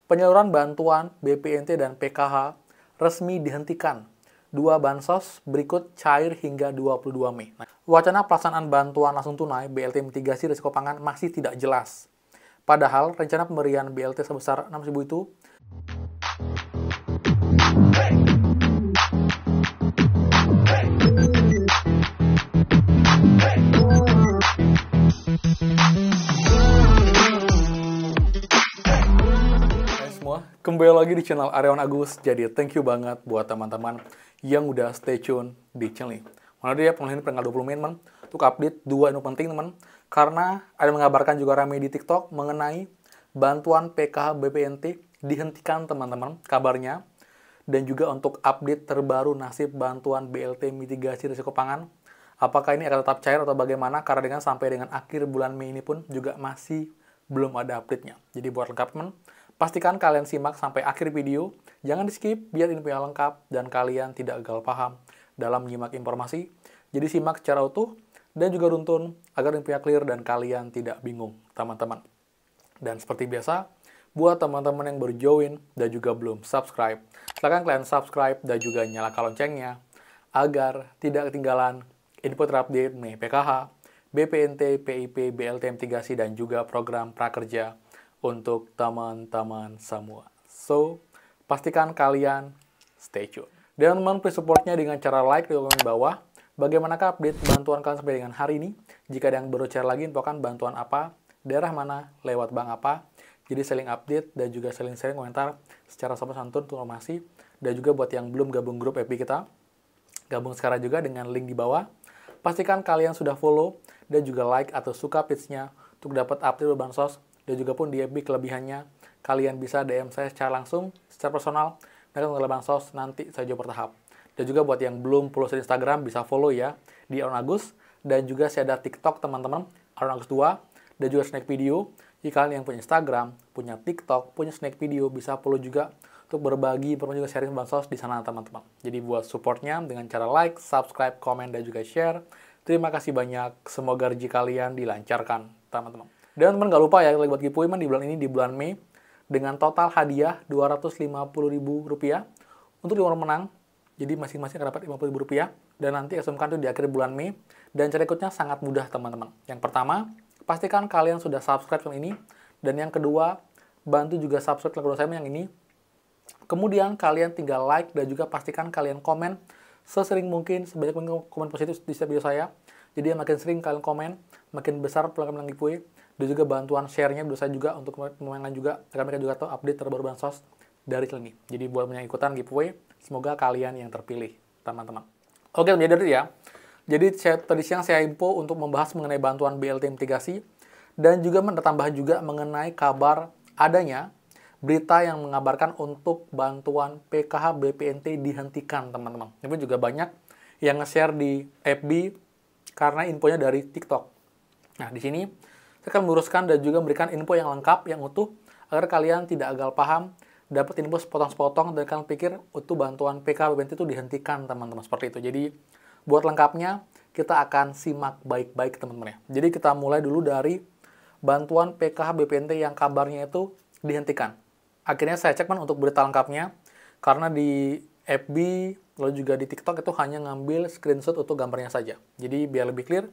penyaluran bantuan BPNT dan PKH resmi dihentikan. 2 bansos berikut cair hingga 22 Mei. Wacana pelaksanaan bantuan langsung tunai BLT mitigasi risiko pangan masih tidak jelas. Padahal rencana pemberian BLT sebesar 6.000 itu kembali lagi di channel Aryawan Agus. Jadi thank you banget buat teman-teman yang udah stay tune di channel ini. Mana dia pengen tanggal 20 Mei teman untuk update 2 info penting teman. Karena ada mengabarkan juga ramai di TikTok mengenai bantuan PKH BPNT dihentikan teman-teman kabarnya. Dan juga untuk update terbaru nasib bantuan BLT mitigasi risiko pangan. Apakah ini akan tetap cair atau bagaimana? Karena dengan sampai dengan akhir bulan Mei ini pun juga masih belum ada update-nya. Jadi buat lengkap teman, pastikan kalian simak sampai akhir video, jangan di skip biar info yang lengkap dan kalian tidak gagal paham dalam menyimak informasi. Jadi simak secara utuh dan juga runtun agar info clear dan kalian tidak bingung, teman-teman. Dan seperti biasa, buat teman-teman yang baru join dan juga belum subscribe, silakan kalian subscribe dan juga nyalakan loncengnya agar tidak ketinggalan info terupdate mengenai PKH, BPNT, PIP, BLT mitigasi dan juga program prakerja untuk teman-teman semua. So, pastikan kalian stay tune. Dan teman-teman, please supportnya dengan cara like di komen bawah. Bagaimanakah update bantuan kalian sampai dengan hari ini? Jika ada yang baru share lagi, infokan bantuan apa, daerah mana, lewat bank apa. Jadi saling update dan juga saling sharing komentar secara sopan santun untuk informasi. Dan juga buat yang belum gabung grup FB kita, gabung sekarang juga dengan link di bawah. Pastikan kalian sudah follow dan juga like atau suka page-nya untuk dapat update bansos. Dan juga pun di FB kelebihannya, kalian bisa DM saya secara langsung, secara personal, dan untuk bansos nanti saya jawab bertahap. Dan juga buat yang belum follow di Instagram, bisa follow ya, di Aryawan Agus. Dan juga saya ada TikTok teman-teman, Aryawan Agus 2, dan juga snack video. Jika kalian yang punya Instagram, punya TikTok, punya snack video, bisa follow juga untuk berbagi, informasi juga sharing bansos di sana teman-teman. Jadi buat supportnya dengan cara like, subscribe, komen, dan juga share. Terima kasih banyak, semoga rezeki kalian dilancarkan teman-teman. Dan teman gak lupa ya, kita buat giveaway di bulan ini, di bulan Mei, dengan total hadiah Rp250.000 untuk 5 orang menang. Jadi masing-masing akan dapat Rp50.000 dan nanti asumkan itu di akhir bulan Mei. Dan cara ikutnya sangat mudah teman-teman. Yang pertama, pastikan kalian sudah subscribe channel ini. Dan yang kedua, bantu juga subscribe channel saya yang ini. Kemudian kalian tinggal like dan juga pastikan kalian komen sesering mungkin, sebanyak mungkin komen positif di setiap video saya. Jadi makin sering kalian komen, makin besar peluang menang giveaway. Dan juga bantuan share-nya bisa juga untuk pemain lain juga, agar mereka juga tahu update terbaru bansos dari channel ini. Jadi buat yang ikutan giveaway, semoga kalian yang terpilih, teman-teman. Oke, jadi dari ya. Jadi tadi siang saya info untuk membahas mengenai bantuan BLT mitigasi dan juga menambah juga mengenai kabar adanya berita yang mengabarkan untuk bantuan PKH BPNT dihentikan, teman-teman. Ini pun juga banyak yang nge-share di FB karena infonya dari TikTok. Nah, di sini saya akan meluruskan dan juga memberikan info yang lengkap, yang utuh, agar kalian tidak gagal paham, dapat info sepotong-sepotong, dan kalian pikir utuh bantuan PKH BPNT itu dihentikan, teman-teman. Seperti itu. Jadi, buat lengkapnya, kita akan simak baik-baik, teman-teman. Jadi, kita mulai dulu dari bantuan PKH BPNT yang kabarnya itu dihentikan. Akhirnya saya cek untuk berita lengkapnya, karena di FB, lalu juga di TikTok itu hanya ngambil screenshot untuk gambarnya saja. Jadi, biar lebih clear,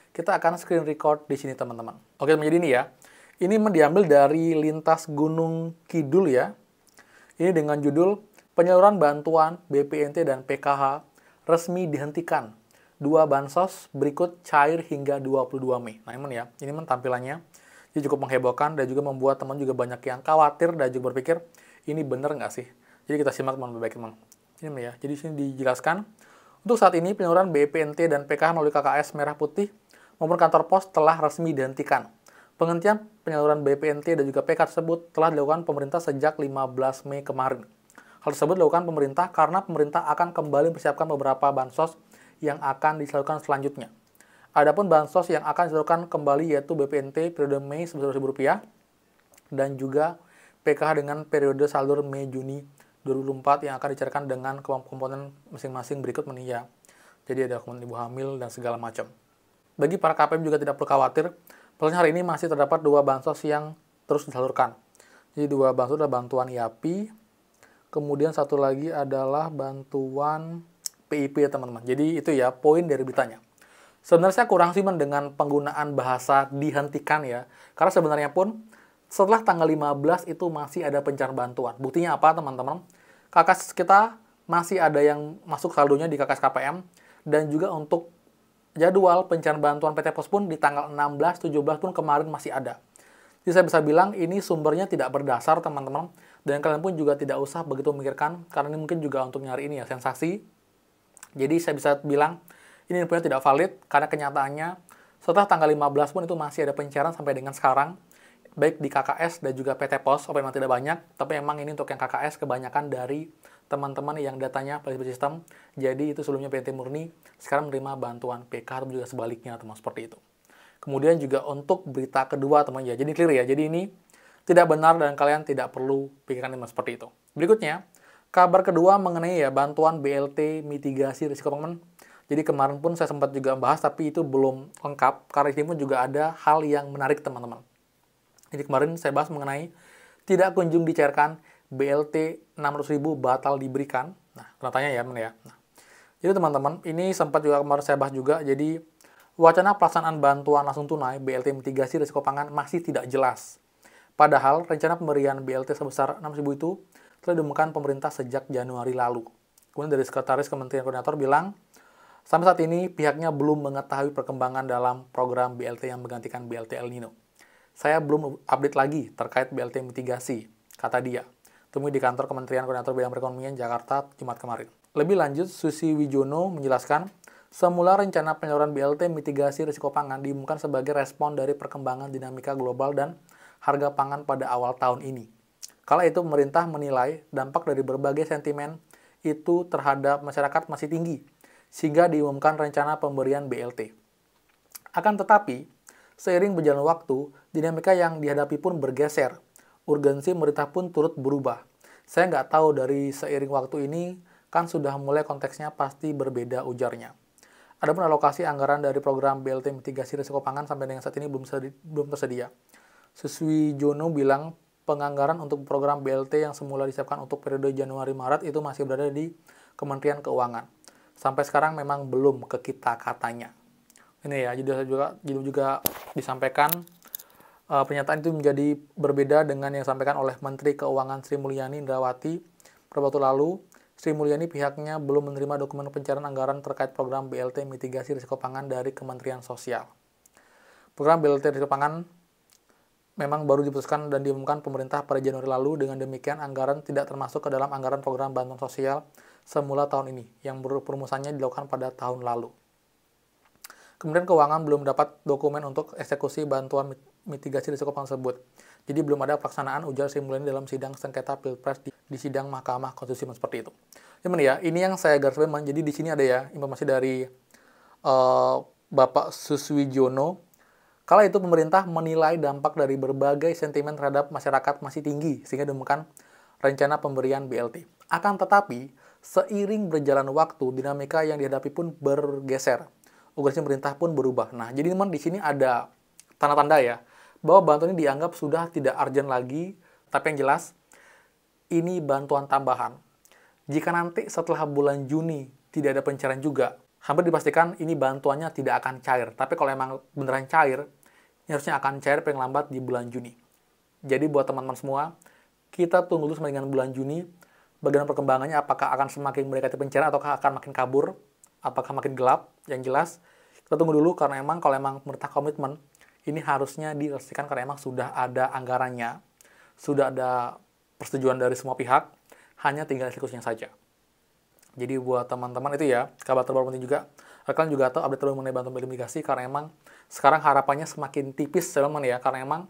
kita akan screen record di sini teman-teman. Oke, menjadi ini ya. Ini diambil dari Lintas Gunung Kidul ya. Ini dengan judul penyaluran bantuan BPNT dan PKH resmi dihentikan. 2 bansos berikut cair hingga 22 Mei. Nah, ini ya. Ini tampilannya. Ini cukup menghebohkan dan juga membuat teman juga banyak yang khawatir dan juga berpikir ini bener nggak sih? Jadi kita simak teman-teman baik teman. Ini ya. Jadi sini dijelaskan untuk saat ini penyaluran BPNT dan PKH melalui KKS Merah Putih maupun kantor pos telah resmi dihentikan. Penghentian penyaluran BPNT dan juga PK tersebut telah dilakukan pemerintah sejak 15 Mei kemarin. Hal tersebut dilakukan pemerintah karena pemerintah akan kembali mempersiapkan beberapa bansos yang akan disalurkan selanjutnya. Adapun bansos yang akan disalurkan kembali yaitu BPNT periode Mei sebesar Rp1.000 dan juga PKH dengan periode salur Mei-Juni 2024 yang akan dicairkan dengan komponen masing-masing berikut ya. Jadi ada komponen ibu hamil dan segala macam. Bagi para KPM juga tidak perlu khawatir, pasalnya hari ini masih terdapat 2 bansos yang terus disalurkan. Jadi dua bantuan adalah bantuan IAPI, kemudian satu lagi adalah bantuan PIP ya teman-teman. Jadi itu ya poin dari beritanya. Sebenarnya saya kurang sih dengan penggunaan bahasa dihentikan ya. Karena sebenarnya pun setelah tanggal 15 itu masih ada pencarian bantuan. Buktinya apa teman-teman? KKS kita masih ada yang masuk saldonya di KKS KPM. Dan juga untuk jadwal pencarian bantuan PT Pos pun di tanggal 16, 17 pun kemarin masih ada. Jadi saya bisa bilang ini sumbernya tidak berdasar teman-teman. Dan kalian pun juga tidak usah begitu memikirkan. Karena ini mungkin juga untuk nyari ini ya, sensasi. Jadi saya bisa bilang ini infonya tidak valid karena kenyataannya setelah tanggal 15 pun itu masih ada pencarian sampai dengan sekarang. Baik di KKS dan juga PT Pos, memang tidak banyak. Tapi memang ini untuk yang KKS kebanyakan dari teman-teman yang datanya pada sistem. Jadi itu sebelumnya PT Murni, sekarang menerima bantuan PK atau juga sebaliknya teman seperti itu. Kemudian juga untuk berita kedua teman ya. Jadi clear ya. Jadi ini tidak benar dan kalian tidak perlu pikirkan teman seperti itu. Berikutnya, kabar kedua mengenai ya bantuan BLT mitigasi risiko pangan. Jadi kemarin pun saya sempat juga bahas tapi itu belum lengkap karena ini pun juga ada hal yang menarik teman-teman. Jadi kemarin saya bahas mengenai tidak kunjung dicairkan BLT 600.000 batal diberikan. Nah, ternyatanya ya, ya. Nah, jadi teman-teman, ini sempat juga kemarin saya bahas juga. Jadi wacana pelaksanaan bantuan langsung tunai BLT mitigasi risiko pangan masih tidak jelas. Padahal rencana pemberian BLT sebesar 6.000 itu telah diumumkan pemerintah sejak Januari lalu. Kemudian dari Sekretaris Kementerian Koordinator bilang, sampai saat ini pihaknya belum mengetahui perkembangan dalam program BLT yang menggantikan BLT El Nino. Saya belum update lagi terkait BLT mitigasi, kata dia. Temui di kantor Kementerian Koordinator Bidang Perekonomian Jakarta Jumat kemarin. Lebih lanjut, Susi Wijono menjelaskan, semula rencana penyaluran BLT mitigasi risiko pangan diumumkan sebagai respon dari perkembangan dinamika global dan harga pangan pada awal tahun ini. Kala itu pemerintah menilai dampak dari berbagai sentimen itu terhadap masyarakat masih tinggi, sehingga diumumkan rencana pemberian BLT. Akan tetapi, seiring berjalan waktu, dinamika yang dihadapi pun bergeser. Urgensi pemerintah pun turut berubah. Saya nggak tahu dari seiring waktu ini, kan sudah mulai konteksnya pasti berbeda ujarnya. Adapun alokasi anggaran dari program BLT mitigasi risiko pangan sampai dengan saat ini belum tersedia. Suswi Jono bilang penganggaran untuk program BLT yang semula disiapkan untuk periode Januari-Maret itu masih berada di Kementerian Keuangan. Sampai sekarang memang belum ke kita katanya. Ini ya, jadi juga disampaikan pernyataan itu menjadi berbeda dengan yang disampaikan oleh Menteri Keuangan Sri Mulyani Indrawati beberapa waktu lalu. Sri Mulyani pihaknya belum menerima dokumen pencairan anggaran terkait program BLT mitigasi risiko pangan dari Kementerian Sosial. Program BLT risiko pangan memang baru diputuskan dan diumumkan pemerintah pada Januari lalu. Dengan demikian, anggaran tidak termasuk ke dalam anggaran program bantuan sosial semula tahun ini, yang perumusannya dilakukan pada tahun lalu. Kemudian Keuangan belum dapat dokumen untuk eksekusi bantuan mitigasi risiko pangan tersebut. Jadi belum ada pelaksanaan, ujar Sri Mulyani dalam sidang sengketa Pilpres di sidang Mahkamah Konstitusi seperti itu. Cuman ya, ini yang saya garis bawahi. Jadi di sini ada ya informasi dari Bapak Suswijono. Kala itu pemerintah menilai dampak dari berbagai sentimen terhadap masyarakat masih tinggi, sehingga ditemukan rencana pemberian BLT. Akan tetapi, seiring berjalan waktu, dinamika yang dihadapi pun bergeser. Urgensi pemerintah pun berubah. Nah, jadi teman di sini ada tanda-tanda ya, bahwa bantuan ini dianggap sudah tidak urgent lagi, tapi yang jelas, ini bantuan tambahan. Jika nanti setelah bulan Juni tidak ada pencairan juga, hampir dipastikan ini bantuannya tidak akan cair. Tapi kalau emang beneran cair, ini harusnya akan cair paling lambat di bulan Juni. Jadi buat teman-teman semua, kita tunggu dulu sampai dengan bulan Juni, bagaimana perkembangannya, apakah akan semakin mendekati pencairan, ataukah akan makin kabur, apakah makin gelap. Yang jelas, kita tunggu dulu, karena emang kalau emang pemerintah komitmen, ini harusnya diresmikan karena emang sudah ada anggarannya, sudah ada persetujuan dari semua pihak, hanya tinggal eksekusinya saja. Jadi buat teman-teman itu ya, kabar terbaru penting juga. Kalian juga tahu update terbaru mengenai bantuan mitigasi, karena emang sekarang harapannya semakin tipis teman-teman ya, karena emang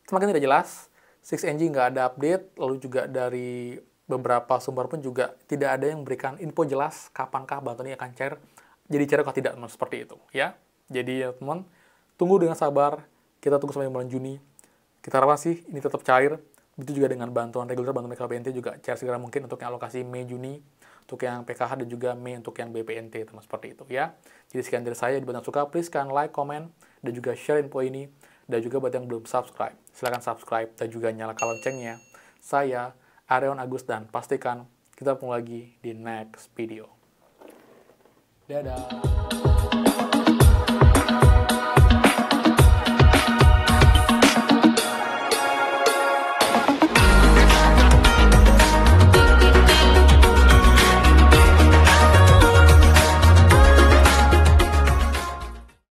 semakin tidak jelas. 6NG nggak ada update, lalu juga dari beberapa sumber pun juga tidak ada yang memberikan info jelas kapankah bantuan ini akan cair, jadi cair atau tidak, teman, seperti itu ya. Jadi ya teman, tunggu dengan sabar, kita tunggu sampai bulan Juni. Kita harapkan sih ini tetap cair. Begitu juga dengan bantuan reguler, bantuan BKBNT juga cair segera mungkin untuk yang alokasi Mei Juni, untuk yang PKH dan juga Mei untuk yang BPNT, teman, seperti itu ya. Jadi sekian dari saya, di bantu suka, please kan like, comment, dan juga share info ini. Dan juga buat yang belum subscribe, silahkan subscribe dan juga nyalakan loncengnya. Saya, Areon Agus, dan pastikan kita ketemu lagi di next video. Dadah!